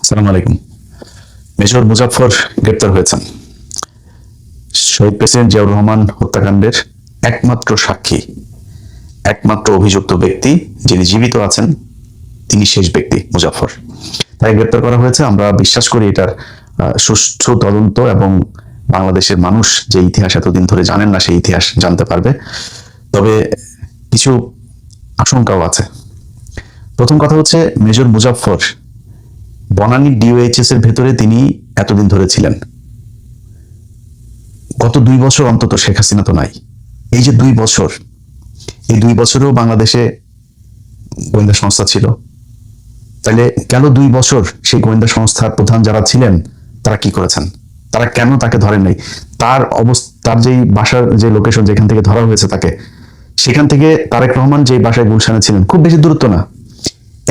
আসসালামু আলাইকুম। মেজর মুজাফফর গ্রেপ্তার হয়েছেন। শহীদ প্রেসিডেন্ট জিয়াউর রহমান হত্যাকাণ্ডের একমাত্র সাক্ষী, একমাত্র অভিযুক্ত ব্যক্তি যিনি জীবিত আছেন, তিনি শেষ ব্যক্তি মুজাফফর। তাই গ্রেপ্তার করা হয়েছে। আমরা বিশ্বাস করি এটার সুষ্ঠু তদন্ত এবং বাংলাদেশের মানুষ যে ইতিহাস এতদিন ধরে জানেন না সেই ইতিহাস জানতে পারবে। তবে কিছু আশঙ্কাও আছে। প্রথম কথা হচ্ছে, মেজর মুজাফফর বনানী ডিওএইচএস এর ভেতরে তিনি এতদিন ধরে ছিলেন। গত 2 বছর অন্তত শেখ হাসিনা তো নাই। এই যে 2 বছর, এই 2 বছরেও বাংলাদেশে গোয়েন্দা সংস্থা ছিল। তাহলে গেল 2 বছর সেই গোয়েন্দা সংস্থার প্রধান যারা ছিলেন তারা কি করেছেন? তারা কেন তাকে ধরেন নাই? তার যেই বাসার যে লোকেশন, যেখান থেকে ধরা হয়েছে তাকে, সেখান থেকে তারেক রহমান যে বাসায় গুলশানে ছিলেন, খুব বেশি দূরত্ব না,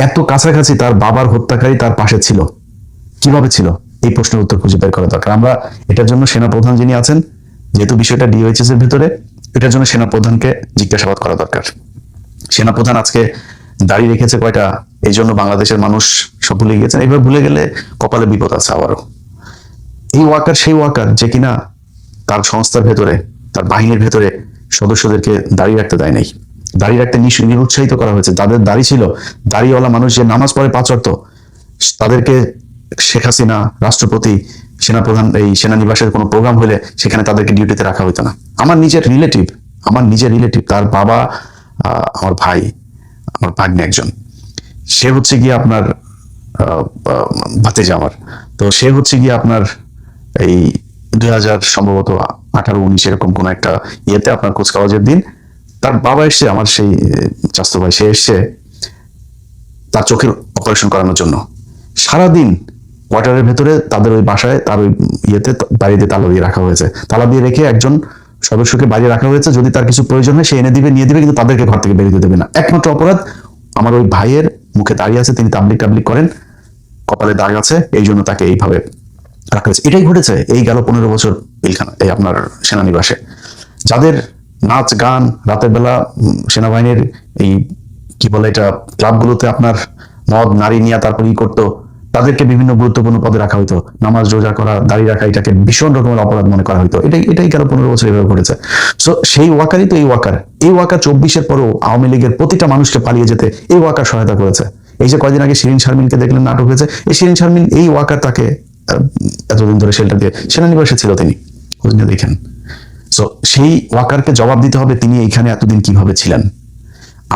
এত কাছাকাছি তার বাবার হত্যাকারী তার পাশে ছিল। কিভাবে ছিল? এই প্রশ্নের উত্তর খুঁজে বের করা দরকার। আমরা এটার জন্য সেনাপ্রধান যিনি আছেন, যেহেতু বিষয়টা ডিওএইচএস এর ভিতরে, এটার জন্য সেনাপ্রধানকে জিজ্ঞাসাবাদ করা দরকার। সেনাপ্রধান আজকে দাঁড়িয়ে রেখেছে কয়টা, এই জন্য বাংলাদেশের মানুষ সব ভুলে গিয়েছেন। এবার ভুলে গেলে কপালে বিপদ আছে আবারও। এই ওয়াকার সেই ওয়াকার যে কিনা তার সংস্থার ভেতরে, তার বাহিনীর ভেতরে সদস্যদেরকে দাঁড়িয়ে রাখতে দেয় নাই, দাঁড়িয়ে রাখতে নিরুৎসাহিত করা হয়েছে। যাদের দাড়ি ছিল, দাড়িওয়ালা মানুষ যে নামাজ পড়ে 5 ওয়াক্ত, তাদেরকে শেখ হাসিনা রাষ্ট্রপতি, সেনাপ্রধান এই সেনানিবাসের কোনো প্রোগ্রাম হলে সেখানে তাদেরকে ডিউটিতে রাখা হইতো না। আমার নিজের রিলেটিভ, তার বাবা আমার ভাই, আমার ভাগ্নে একজন, সে হচ্ছে গিয়ে আপনার ভাতিজা আমার। তো সে হচ্ছে গিয়ে আপনার এই 2000 সম্ভবত 18-19 এরকম কোন একটা ইয়েতে আপনার কুচকাওয়াজের দিন তার বাবা এসছে, আমার সেই চাচাতো ভাই, সে এসছে তার চোখের অপারেশন করানোর জন্য। সারাদিন কোয়ার্টারের ভেতরে তাদের ওই বাসায়, তার ওই ইয়েতে বাড়িতে তালা দিয়ে রাখা হয়েছে। তালা দিয়ে রেখে একজন সদস্যকে বাইরে রাখা হয়েছে, যদি তার কিছু প্রয়োজন হয় সে এনে দিবে, নিয়ে দিবে, কিন্তু তাদেরকে ঘর থেকে বেরোতে দেবে না। একমাত্র অপরাধ আমার ওই ভাইয়ের মুখে দাঁড়িয়ে আছে, তিনি তাবলিক করেন, কপালে দাগ আছে, এই জন্য তাকে এইভাবে রাখা হয়েছে। এটাই ঘটেছে এই গেল 15 বছর পিলখানা, এই আপনার সেনানিবাসে। যাদের নাচ গান রাতের বেলা সেনাবাহিনীর এই কি বলে এটা ক্লাবগুলোতে আপনার মদ নারী নিয়ে তারপর করতো, তাদেরকে বিভিন্ন গুরুত্বপূর্ণ পদে রাখা হইতো। নামাজ রোজা করা, দাড়ি রাখা, এটাকে ভীষণ রকমের অপরাধ মনে করা হইতো। এটাই গেল 15 বছর এভাবে ঘটেছে। সো সেই ওয়াকারই তো এই ওয়াকার। এই ওয়াকার 24-এর পরও আওয়ামী লীগের প্রতিটা মানুষকে পালিয়ে যেতে এই ওয়াকার সহায়তা করেছে। এই যে কয়দিন আগে শিরিন শারমিনকে দেখলেন নাটক হয়েছে, এই শিরিন শারমিন, এই ওয়াকার তাকে এতদিন ধরে শেল্টার দিয়ে সেনানিবাসে ছিল, তিনি খোঁজ নিয়ে দেখেন। সো সেই ওয়াকারকে জবাব দিতে হবে, তিনি এইখানে এতদিন কিভাবে ছিলেন।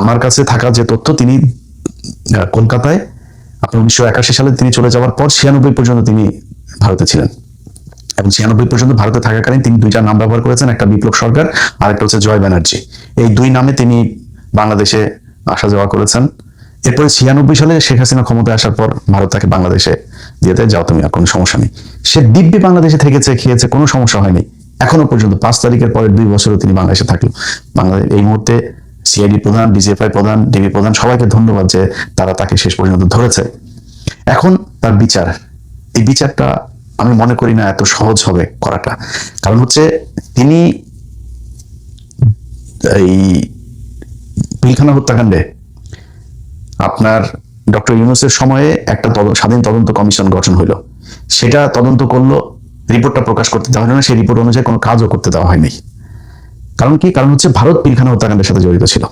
আমার কাছে থাকা যে তথ্য, তিনি কলকাতায় আপনার 1981 সালে তিনি চলে যাওয়ার পর 96 পর্যন্ত তিনি ভারতে ছিলেন, এবং 96 পর্যন্ত ভারতে থাকাকালীন তিনি 2টা নাম ব্যবহার করেছেন, একটা বিপ্লব সরকার আর একটা হচ্ছে জয় ব্যানার্জি। এই 2 নামে তিনি বাংলাদেশে আসা যাওয়া করেছেন। এরপরে 96 সালে শেখ হাসিনা ক্ষমতায় আসার পর ভারত তাকে বাংলাদেশে দিয়েতে, যাও তুমি, আর কোনো সমস্যা নেই। সে দিব্যি বাংলাদেশে থেকেছে, খেয়েছে, কোনো সমস্যা হয়নি এখনো পর্যন্ত। 5 তারিখের পরের 2 বছরও তিনি বাংলাদেশে থাকলো। বাংলাদেশ এই মুহূর্তে সিআইডি প্রধান, ডিজিএফআই প্রধান, ডিবি প্রধান, সবাইকে ধন্যবাদ যে তারা তাকে শেষ পর্যন্ত ধরেছে। এখন তার বিচার, এই বিচারটা আমি মনে করি না এত সহজ হবে করাটা। কারণ হচ্ছে তিনি এই পিলখানা হত্যাকাণ্ডে আপনার ডক্টর ইউনূসের সময়ে একটা স্বাধীন তদন্ত কমিশন গঠন হইলো, সেটা তদন্ত করলো, রিপোর্টটা প্রকাশ করতে দেওয়া হলো না, সেই রিপোর্ট অনুযায়ী কোনো কাজও করতে দেওয়া হয়নি। কারণ কি? কারণ হচ্ছে ভারত পিলখানা হত্যাকাণ্ডের সাথে জড়িত ছিল।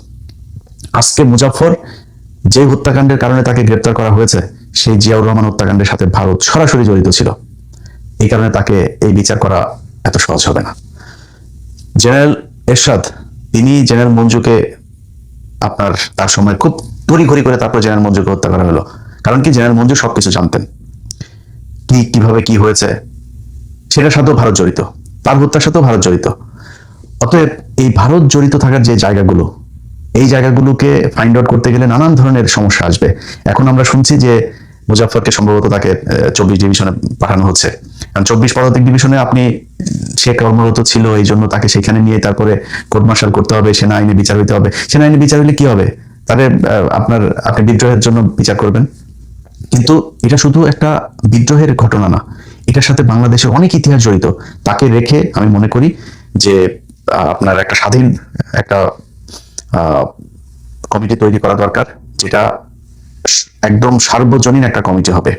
আজকে মুজাফফর যে হত্যাকাণ্ডের কারণে তাকে গ্রেপ্তার করা হয়েছে, সেই জিয়াউর রহমান হত্যাকাণ্ডের সাথে ভারত সরাসরি জড়িত ছিল। এই কারণে তাকে এই বিচার করা এত সহজ হবে না। জেনারেল এরশাদ, তিনি জেনারেল মঞ্জুকে আপনার তার সময় খুব তড়িঘড়ি করে তারপর জেনারেল মঞ্জুকে হত্যা করা হলো। কারণ কি? জেনারেল মঞ্জু সবকিছু জানতেন, কিভাবে কি হয়েছে সেটার সাথেও ভারত জড়িত, তার হত্যার সাথেও ভারত জড়িত। অতএব এই ভারত জড়িত থাকার যে জায়গাগুলো, এই জায়গাগুলোকে ফাইন্ড আউট করতে গেলে নানান ধরনের সমস্যা আসবে। এখন আমরা শুনছি যে মুজাফফরকে সম্ভবত তাকে 24 ডিভিশনে পাঠানো হচ্ছে। কারণ 24 পদাতিক ডিভিশনে সে কর্মরত ছিল, এই জন্য তাকে সেখানে নিয়ে তারপরে কোর্ট মার্শাল করতে হবে, সেনা আইনে বিচার হইতে হবে। সেনা আইনে বিচার হইলে কি হবে? তাদের আপনি বিদ্রোহের জন্য বিচার করবেন, কিন্তু এটা শুধু একটা বিদ্রোহের ঘটনা না, এটার সাথে বাংলাদেশের অনেক ইতিহাস জড়িত। তাকে রেখে আমি মনে করি যে আপনার একটা স্বাধীন একটা কমিটি তৈরি করা দরকার, যেটা একদম সার্বজনীন একটা কমিটি হবে।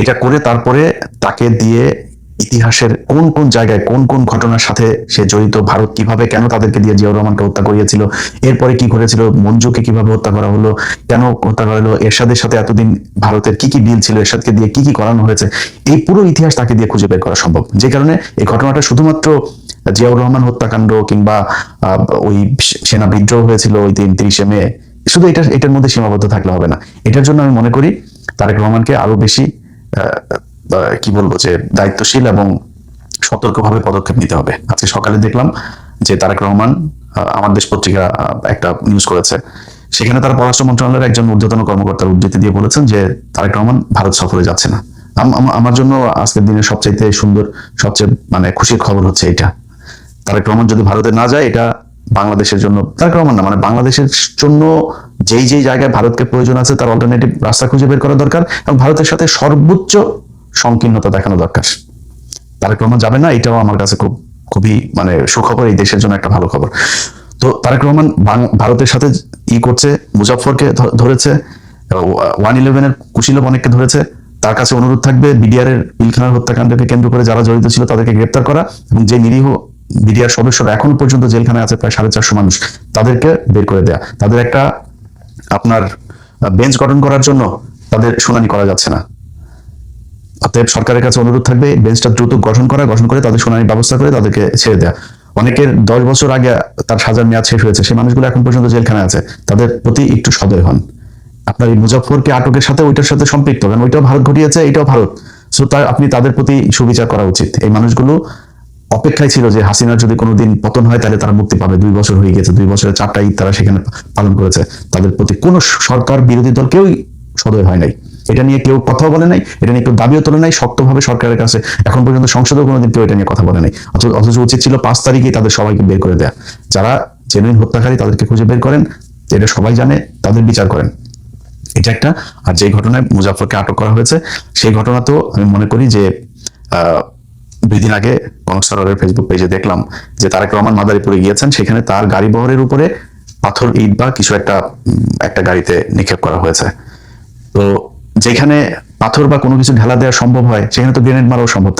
এটা করে তারপরে তাকে দিয়ে ইতিহাসের কোন কোন জায়গায় কোন কোন ঘটনার সাথে সে জড়িত, ভারত কিভাবে কেন তাদেরকে দিয়ে জিয়াউর রহমানকে হত্যা করিয়েছিল, এরপরে কি করেছিল, মঞ্জুকে কিভাবে হত্যা করা হলো, কেন হত্যা করা হলো, এরশাদের সাথে এতদিন ভারতের কি কি ডিল ছিল, এরশাদকে দিয়ে কি কি করানো হয়েছে, এই পুরো ইতিহাস তাকে দিয়ে খুঁজে বের করা সম্ভব। যে কারণে এই ঘটনাটা শুধুমাত্র জিয়াউর রহমান হত্যাকাণ্ড কিংবা ওই সেনা বিদ্রোহ হয়েছিল ওই 30 মে, শুধু এটার মধ্যে সীমাবদ্ধ থাকলে হবে না। এটার জন্য আমি মনে করি তারেক রহমানকে আরো বেশি কি বলবো যে দায়িত্বশীল এবং সতর্কভাবে পদক্ষেপ নিতে হবে। আজকে সকালে দেখলাম যে তারেক রহমান আমার দেশ পত্রিকা একটা নিউজ করেছে, সেখানে তারা পররাষ্ট্র মন্ত্রণালয়ের একজন ঊর্ধ্বতন কর্মকর্তার উদ্ধৃতি দিয়ে বলেছেন যে তারেক রহমান ভারত সফরে যাচ্ছে না। আমার জন্য আজকের দিনের সবচাইতে সুন্দর, সবচেয়ে মানে খুশির খবর হচ্ছে এটা, তারেক রহমান যদি ভারতে না যায়, এটা বাংলাদেশের জন্য, তারেক রহমান না মানে বাংলাদেশের জন্য যেই যেই জায়গায় ভারতকে প্রয়োজন আছে তার অল্টারনেটিভ রাস্তা খুঁজে বের করা দরকার এবং ভারতের সাথে সর্বোচ্চ সংকীর্ণতা দেখানো দরকার। তারেক রহমান যাবে না, এটাও আমার কাছে খুবই মানে সুখবর, এই দেশের জন্য একটা ভালো খবর। তো তারেক রহমান ভারতের সাথে করছে, মুজাফফরকে ধরেছে, 111-এর কুশীলব অনেককে ধরেছে। তার কাছে অনুরোধ থাকবে বিডিআর এর পিলখানার হত্যাকাণ্ডকে কেন্দ্র করে যারা জড়িত ছিল তাদেরকে গ্রেপ্তার করা এবং যে নিরীহ বিডিআর সদস্যরা এখনো পর্যন্ত জেলখানায় আছে প্রায় 450 মানুষ, তাদেরকে বের করে দেয়া। তাদের একটা আপনার বেঞ্চ গঠন করার জন্য তাদের শুনানি করা যাচ্ছে না। অতএব সরকারের কাছে অনুরোধ থাকবে বেঞ্চটা দ্রুত গঠন করে তাদের শুনানির ব্যবস্থা করে তাদেরকে ছেড়ে দেয়া। অনেকের 10 বছর আগে তার সাজার মেয়াদ শেষ হয়েছে, সেই মানুষগুলো এখন পর্যন্ত জেলখানায় আছে, তাদের প্রতি একটু সদয় হন। আপনার এই মুজাফফরকে আটকের সাথে ওইটার সাথে সম্পৃক্ত, কারণ ওইটাও ভারত ঘটিয়েছে, এটাও ভারত, সো আপনি তাদের প্রতি সুবিচার করা উচিত। এই মানুষগুলো অপেক্ষায় ছিল যে হাসিনার যদি কোনোদিন পতন হয় তাহলে তারা মুক্তি পাবে। 2 বছর হয়ে গেছে, 2 বছরের 4টা ঈদ তারা সেখানে পালন করেছে। তাদের প্রতি কোনো সরকার বিরোধী দল কেউই সদয় হয় নাই, এটা নিয়ে কেউ কথাও বলে নাই, এটা নিয়ে কেউ দাবিও তোলে নাই শক্তভাবে সরকারের কাছে। এখন পর্যন্ত সংসদেও কোনোদিন কেউ এটা নিয়ে কথা বলে নাই। অথচ উচিত ছিল 5 তারিখে তাদের সবাইকে বের করে দেয়া। যারা জেনুইন হত্যাকারী তাদেরকে খুঁজে বের করেন, এটা সবাই জানে, তাদের বিচার করেন। এটা একটা। আর যে ঘটনায় মুজাফফরকে আটক করা হয়েছে সেই ঘটনা তো আমি মনে করি যে 2 দিন আগে কনক সরোয়ারের ফেসবুক পেজে দেখলাম যে তারেক রহমান মাদারীপুরে গিয়েছেন, সেখানে তার গাড়ি বহরের উপরে পাথর, ইট বা কিছু একটা গাড়িতে নিক্ষেপ করা হয়েছে। তো যেখানে পাথর বা কোনো কিছু ঢেলা দেওয়া সম্ভব হয় সেখানে তো গ্রেনেড মারাও সম্ভব।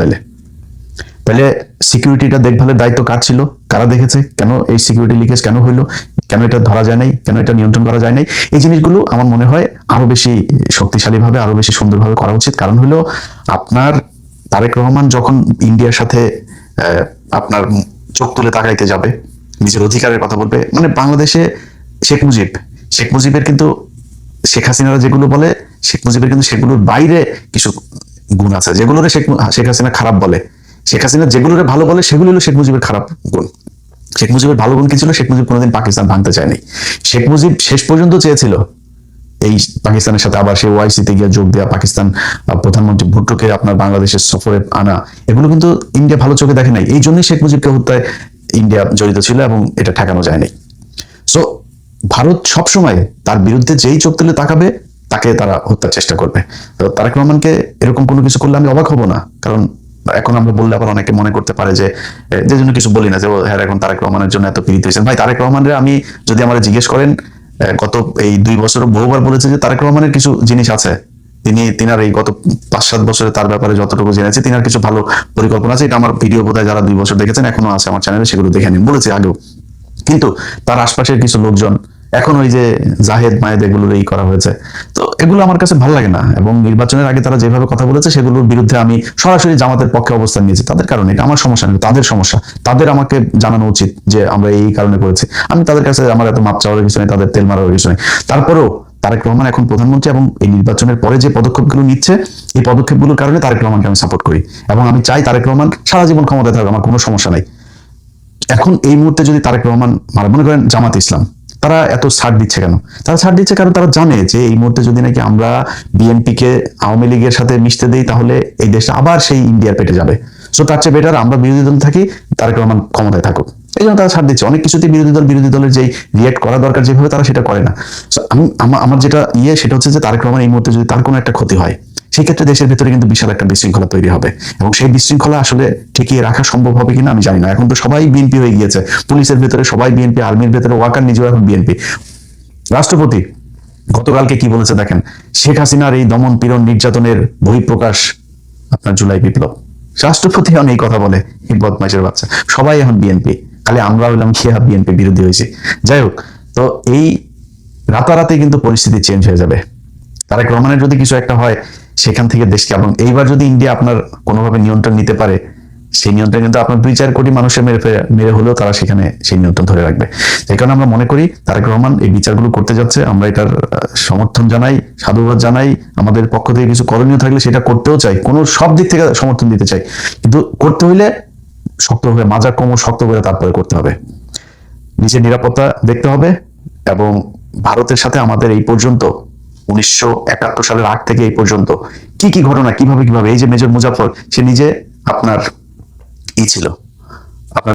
তাহলে সিকিউরিটিটা দেখভালের দায়িত্ব কার ছিল, কারা দেখেছে, কেন এই সিকিউরিটি লিকেজ কেন হইলো, কেন এটা ধরা যায় নাই, কেন এটা নিয়ন্ত্রণ করা যায় নাই, এই জিনিসগুলো আমার মনে হয় আরো বেশি শক্তিশালীভাবে আরো বেশি সুন্দরভাবে করা উচিত। কারণ হলো আপনার তারেক রহমান যখন ইন্ডিয়ার সাথে আপনার চোখ তুলে তাকাইতে যাবে, নিজের অধিকারের কথা বলবে, মানে বাংলাদেশে শেখ মুজিবের কিন্তু শেখ হাসিনারা যেগুলো বলে, শেখ মুজিবের কিন্তু সেগুলোর বাইরে কিছু গুণ আছে যেগুলোরে শেখ হাসিনা খারাপ বলে। শেখ হাসিনা যেগুলোরে ভালো বলে সেগুলো হলো শেখ মুজিবের খারাপ গুণ। শেখ মুজিবের ভালো গুণ কি ছিল? শেখ মুজিব কোনোদিন পাকিস্তান ভাঙতে চায়নি। শেখ মুজিব শেষ পর্যন্ত চেয়েছিল এই পাকিস্তানের সাথে আবার সে ওআইসিতে গিয়ে যোগ দেওয়া, পাকিস্তান প্রধানমন্ত্রী ভুট্টোকে আপনার বাংলাদেশের সফরে আনা, এগুলো কিন্তু ইন্ডিয়া ভালো চোখে দেখে নাই। এই জন্যই শেখ মুজিবকে হত্যায় ইন্ডিয়া জড়িত ছিল এবং এটা ঠেকানো যায়নি। সো ভারত সবসময় তার বিরুদ্ধে যেই চোখ তুলে তাকাবে তাকে তারা হত্যার চেষ্টা করবে। তো তারেক রহমানকে এরকম কোনো কিছু করলে আমি অবাক হব না, কারণ এখন আমরা বললে আবার অনেকে মনে করতে পারে যে জন্য কিছু বলি না যে হ্যাঁ এখন তারেক রহমানের জন্য এত পীড়িত হয়েছেন। ভাই তারেক রহমানের আমি যদি আমার জিজ্ঞেস করেন গত এই 2 বছর বহুবার বলেছে যে তারেক রহমানের কিছু জিনিস আছে, তিনার এই গত 5-7 বছরে তার ব্যাপারে যতটুকু জেনেছি তিনার কিছু ভালো পরিকল্পনা আছে। এটা আমার ভিডিও বোধহয় যারা 2 বছর দেখেছেন এখনো আছে আমার চ্যানেলে, সেগুলো দেখে নিন, বলেছি আগেও। কিন্তু তার আশপাশের কিছু লোকজন এখন ওই যে জাহেদ মায়েদ এগুলোর এই করা হয়েছে, তো এগুলো আমার কাছে ভালো লাগে না। এবং নির্বাচনের আগে তারা যেভাবে কথা বলেছে সেগুলোর বিরুদ্ধে আমি সরাসরি জামাতের পক্ষে অবস্থান নিয়েছি। তাদের কারণে এটা আমার সমস্যা নেই, তাদের সমস্যা, তাদের আমাকে জানানো উচিত যে আমরা এই কারণে করেছি। আমি তাদের কাছে আমার এত মাপ চাওয়ার কিছু নেই, তাদের তেল মারার কিছু নেই। তারপরেও তারেক রহমান এখন প্রধানমন্ত্রী এবং এই নির্বাচনের পরে যে পদক্ষেপগুলো নিচ্ছে এই পদক্ষেপগুলোর কারণে তারেক রহমানকে আমি সাপোর্ট করি এবং আমি চাই তারেক রহমান সারা জীবন ক্ষমতায় থাকবে, আমার কোনো সমস্যা নাই। এখন এই মুহূর্তে যদি তারেক রহমান মনে করেন জামাত ইসলাম তারা এত ছাড় দিচ্ছে কেন? তারা ছাড় দিচ্ছে কারণ তারা জানে যে এই মুহূর্তে যদি নাকি আমরা বিএনপিকে আওয়ামী লীগের সাথে মিশতে দেই তাহলে এই দেশটা আবার সেই ইন্ডিয়ার পেটে যাবে। সো তার চেয়ে বেটার আমরা বিরোধী দল থাকি, তারেক রহমান ক্ষমতায় থাকুক। এই জন্য তারা ছাড় দিচ্ছে। অনেক কিছুতেই বিরোধী দলের যেই রিয়েক্ট করা দরকার যেভাবে তারা সেটা করে না। আমার যেটা সেটা হচ্ছে যে তারেক রহমান এই মুহূর্তে যদি তার কোনো একটা ক্ষতি হয় সেই ক্ষেত্রে দেশের ভিতরে কিন্তু বিশাল একটা বিশৃঙ্খলা তৈরি হবে এবং সেই বিশৃঙ্খলা আসলে ঠেকিয়ে রাখা সম্ভব হবে কিনা আমি জানি না। এখন তো সবাই বিএনপি হয়ে গিয়েছে, পুলিশের ভেতরে সবাই বিএনপি, আর্মির ভেতরে ওয়াকার নিজেও এখন বিএনপি, রাষ্ট্রপতি গতকালকে কি বলেছে দেখেন, শেখ হাসিনার এই দমন পীড়ন নির্যাতনের বহিঃপ্রকাশ আপনার জুলাই বিপ্লব। রাষ্ট্রপতি এখন এই কথা বলে, এই বদমাইশের বাচ্চা। সবাই এখন বিএনপি, খালি আমরা হইলাম খেয়া বিএনপি বিরোধী হয়েছে। যাই হোক, তো এই রাতারাতি কিন্তু পরিস্থিতি চেঞ্জ হয়ে যাবে। তারেক রহমানের যদি কিছু একটা হয়, সেখান থেকে দেশকে, এবং এইবার যদি ইন্ডিয়া আপনার কোনোভাবে নিয়ন্ত্রণ নিতে পারে, সেই নিয়ন্ত্রণ কিন্তু আপনার 2-4 কোটি মানুষের মেরে হলেও তারা সেখানে সেই নিয়ন্ত্রণ ধরে রাখবে। এই কারণে আমরা মনে করি তারেক রহমান এই বিচারগুলো করতে যাচ্ছে, আমরা এটার সমর্থন জানাই, সাধুবাদ জানাই। আমাদের পক্ষ থেকে কিছু করণীয় থাকলে সেটা করতেও চাই, কোনো সব দিক থেকে সমর্থন দিতে চাই, কিন্তু করতে হইলে শক্তভাবে, মাজার কোমর শক্ত করে তারপরে করতে হবে। নিজের নিরাপত্তা দেখতে হবে, এবং ভারতের সাথে আমাদের এই পর্যন্ত 1971 সালের আগ থেকে এই পর্যন্ত কি কি ঘটনা, কিভাবে এই যে মেজর মুজাফর, সে নিজে আপনার ছিল, আপনার